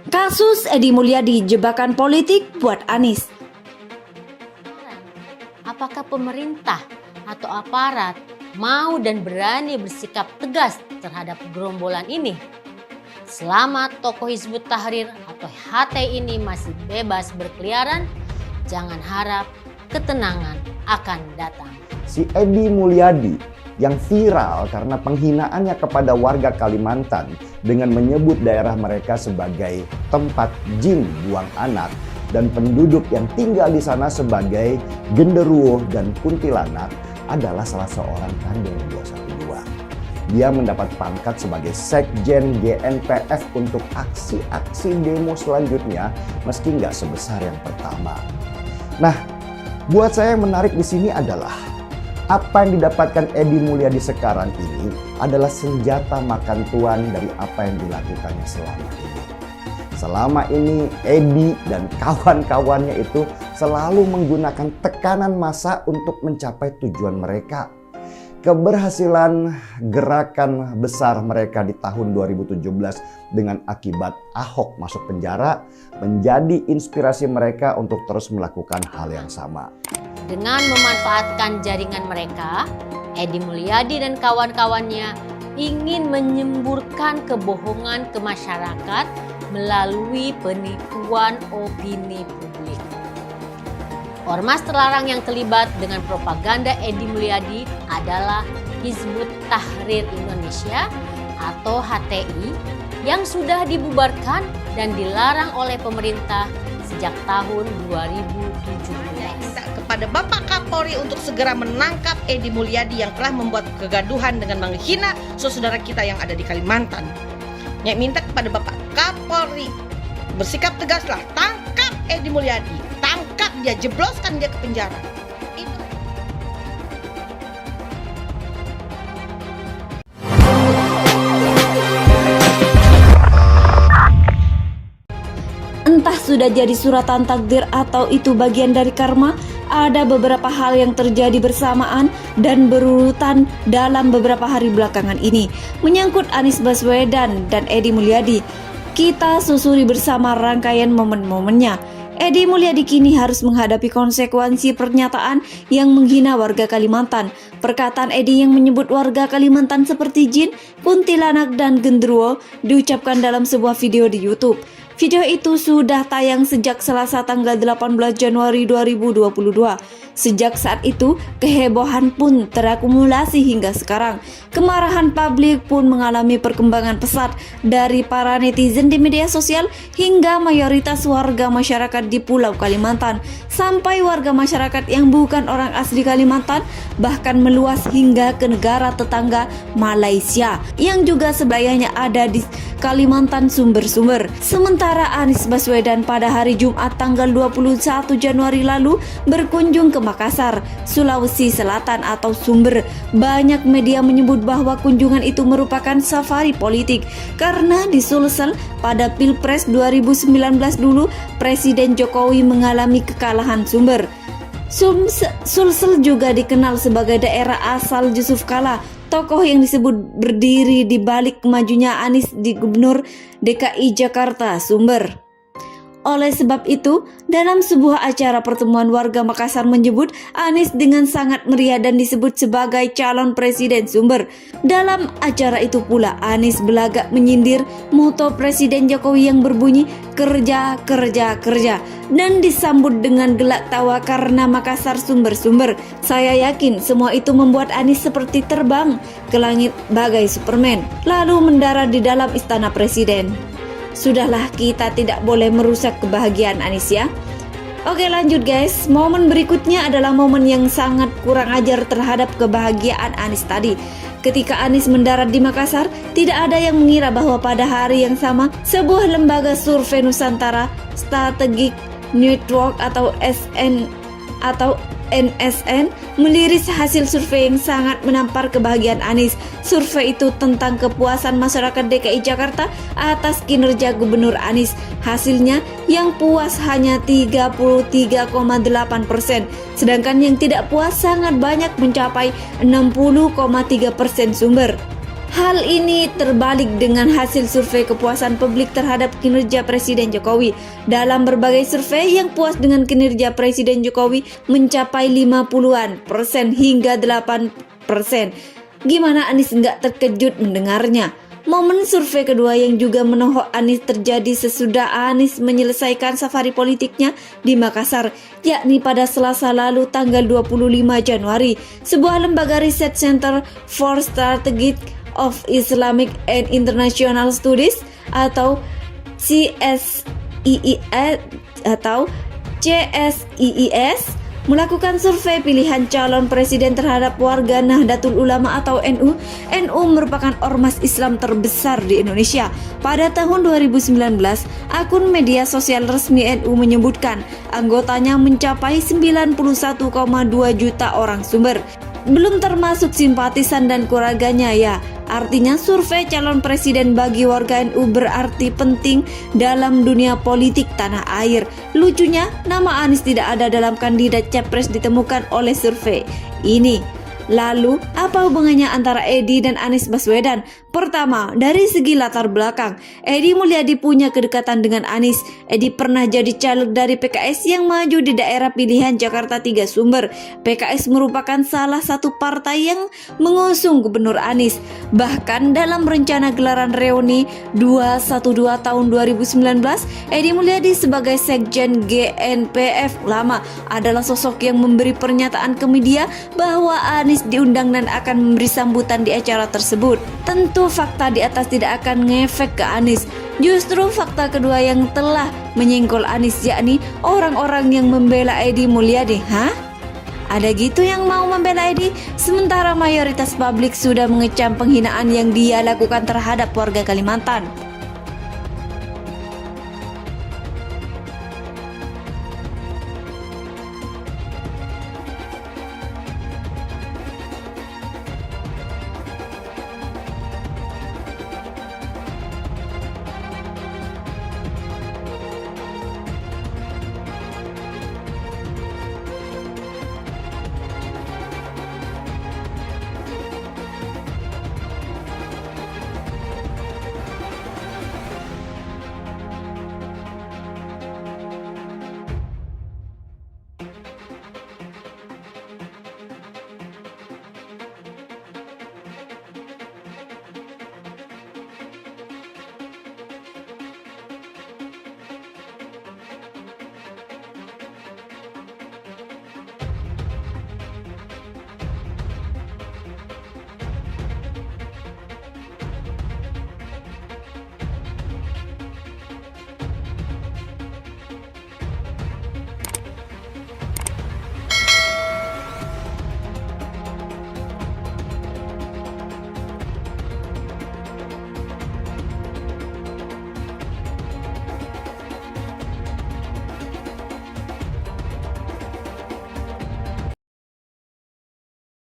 Kasus Edi Mulyadi, jebakan politik buat Anies. Apakah pemerintah atau aparat mau dan berani bersikap tegas terhadap gerombolan ini? Selama tokoh Hizbut Tahrir atau HTI ini masih bebas berkeliaran, jangan harap ketenangan akan datang. Si Edi Mulyadi yang viral karena penghinaannya kepada warga Kalimantan dengan menyebut daerah mereka sebagai tempat jin buang anak dan penduduk yang tinggal di sana sebagai genderuwo dan kuntilanak adalah salah seorang kandung 212. Dia mendapat pangkat sebagai Sekjen GNPF untuk aksi-aksi demo selanjutnya meski nggak sebesar yang pertama. Nah, buat saya yang menarik di sini adalah apa yang didapatkan Edi Mulyadi sekarang ini adalah senjata makan tuan dari apa yang dilakukannya selama ini. Selama ini Edi dan kawan-kawannya itu selalu menggunakan tekanan massa untuk mencapai tujuan mereka. Keberhasilan gerakan besar mereka di tahun 2017 dengan akibat Ahok masuk penjara menjadi inspirasi mereka untuk terus melakukan hal yang sama. Dengan memanfaatkan jaringan mereka, Edi Mulyadi dan kawan-kawannya ingin menyemburkan kebohongan ke masyarakat melalui penipuan opini publik. Ormas terlarang yang terlibat dengan propaganda Edi Mulyadi adalah Hizbut Tahrir Indonesia atau HTI yang sudah dibubarkan dan dilarang oleh pemerintah sejak tahun 2017. Minta kepada Bapak Kapolri untuk segera menangkap Edi Mulyadi yang telah membuat kegaduhan dengan menghina saudara kita yang ada di Kalimantan. Yang minta kepada Bapak Kapolri bersikap tegaslah, tangkap Edi Mulyadi, tangkap dia, jebloskan dia ke penjara. Entah sudah jadi suratan takdir atau itu bagian dari karma, ada beberapa hal yang terjadi bersamaan dan berurutan dalam beberapa hari belakangan ini menyangkut Anies Baswedan dan Edi Mulyadi. Kita susuri bersama rangkaian momen-momennya. Edi Mulyadi kini harus menghadapi konsekuensi pernyataan yang menghina warga Kalimantan. Perkataan Edi yang menyebut warga Kalimantan seperti jin, kuntilanak, dan genderuwo diucapkan dalam sebuah video di YouTube. Video itu sudah tayang sejak Selasa tanggal 18 Januari 2022. Sejak saat itu, kehebohan pun terakumulasi hingga sekarang. Kemarahan publik pun mengalami perkembangan pesat dari para netizen di media sosial hingga mayoritas warga masyarakat di Pulau Kalimantan. Sampai warga masyarakat yang bukan orang asli Kalimantan bahkan meluas hingga ke negara tetangga Malaysia yang juga sebelahnya ada di Kalimantan sumber-sumber. Sementara Anies Baswedan pada hari Jumat tanggal 21 Januari lalu berkunjung ke Makassar, Sulawesi Selatan atau Sumber. Banyak media menyebut bahwa kunjungan itu merupakan safari politik karena di Sulsel pada Pilpres 2019 dulu Presiden Jokowi mengalami kekalahan Sumber. Sulsel juga dikenal sebagai daerah asal Yusuf Kala, tokoh yang disebut berdiri di balik kemajunya Anies di Gubernur DKI Jakarta Sumber. Oleh sebab itu, dalam sebuah acara pertemuan warga Makassar menyebut Anies dengan sangat meriah dan disebut sebagai calon presiden Sumber. Dalam acara itu pula Anies belagak menyindir moto Presiden Jokowi yang berbunyi kerja, kerja, kerja dan disambut dengan gelak tawa karena Makassar sumber-sumber. Saya yakin semua itu membuat Anies seperti terbang ke langit bagai Superman lalu mendarat di dalam istana presiden. Sudahlah, kita tidak boleh merusak kebahagiaan Anies ya. Oke, lanjut guys. Momen berikutnya adalah momen yang sangat kurang ajar terhadap kebahagiaan Anies tadi. Ketika Anies mendarat di Makassar, tidak ada yang mengira bahwa pada hari yang sama sebuah lembaga survei Nusantara Strategic Network atau NSN meliris hasil survei yang sangat menampar kebahagiaan Anies. Survei itu tentang kepuasan masyarakat DKI Jakarta atas kinerja Gubernur Anies. Hasilnya yang puas hanya 33,8%, sedangkan yang tidak puas sangat banyak mencapai 60,3% Sumber. Hal ini terbalik dengan hasil survei kepuasan publik terhadap kinerja Presiden Jokowi. Dalam berbagai survei, yang puas dengan kinerja Presiden Jokowi mencapai 50% hingga 8%. Gimana Anies nggak terkejut mendengarnya? Momen survei kedua yang juga menohok Anies terjadi sesudah Anies menyelesaikan safari politiknya di Makassar, yakni pada Selasa lalu tanggal 25 Januari. Sebuah lembaga riset Center for Strategic of Islamic and International Studies atau CSIIS melakukan survei pilihan calon presiden terhadap warga Nahdlatul Ulama atau NU. NU merupakan ormas Islam terbesar di Indonesia. Pada tahun 2019, akun media sosial resmi NU menyebutkan anggotanya mencapai 91,2 juta orang sumber. Belum termasuk simpatisan dan keluarganya ya. Artinya survei calon presiden bagi warga NU berarti penting dalam dunia politik tanah air. Lucunya, nama Anies tidak ada dalam kandidat capres ditemukan oleh survei ini. Lalu, apa hubungannya antara Edi dan Anies Baswedan? Pertama, dari segi latar belakang, Edi Mulyadi punya kedekatan dengan Anies. Edi pernah jadi caleg dari PKS yang maju di daerah pilihan Jakarta 3 Sumber. PKS merupakan salah satu partai yang mengusung Gubernur Anies. Bahkan dalam rencana gelaran reuni 212 tahun 2019, Edi Mulyadi sebagai Sekjen GNPF Ulama adalah sosok yang memberi pernyataan ke media bahwa Anies diundang dan akan memberi sambutan di acara tersebut. Tentu fakta di atas tidak akan ngefek ke Anies. Justru fakta kedua yang telah menyenggol Anies, yakni orang-orang yang membela Edi Mulyadi. Hah? Ada gitu yang mau membela Edi? Sementara mayoritas publik sudah mengecam penghinaan yang dia lakukan terhadap warga Kalimantan.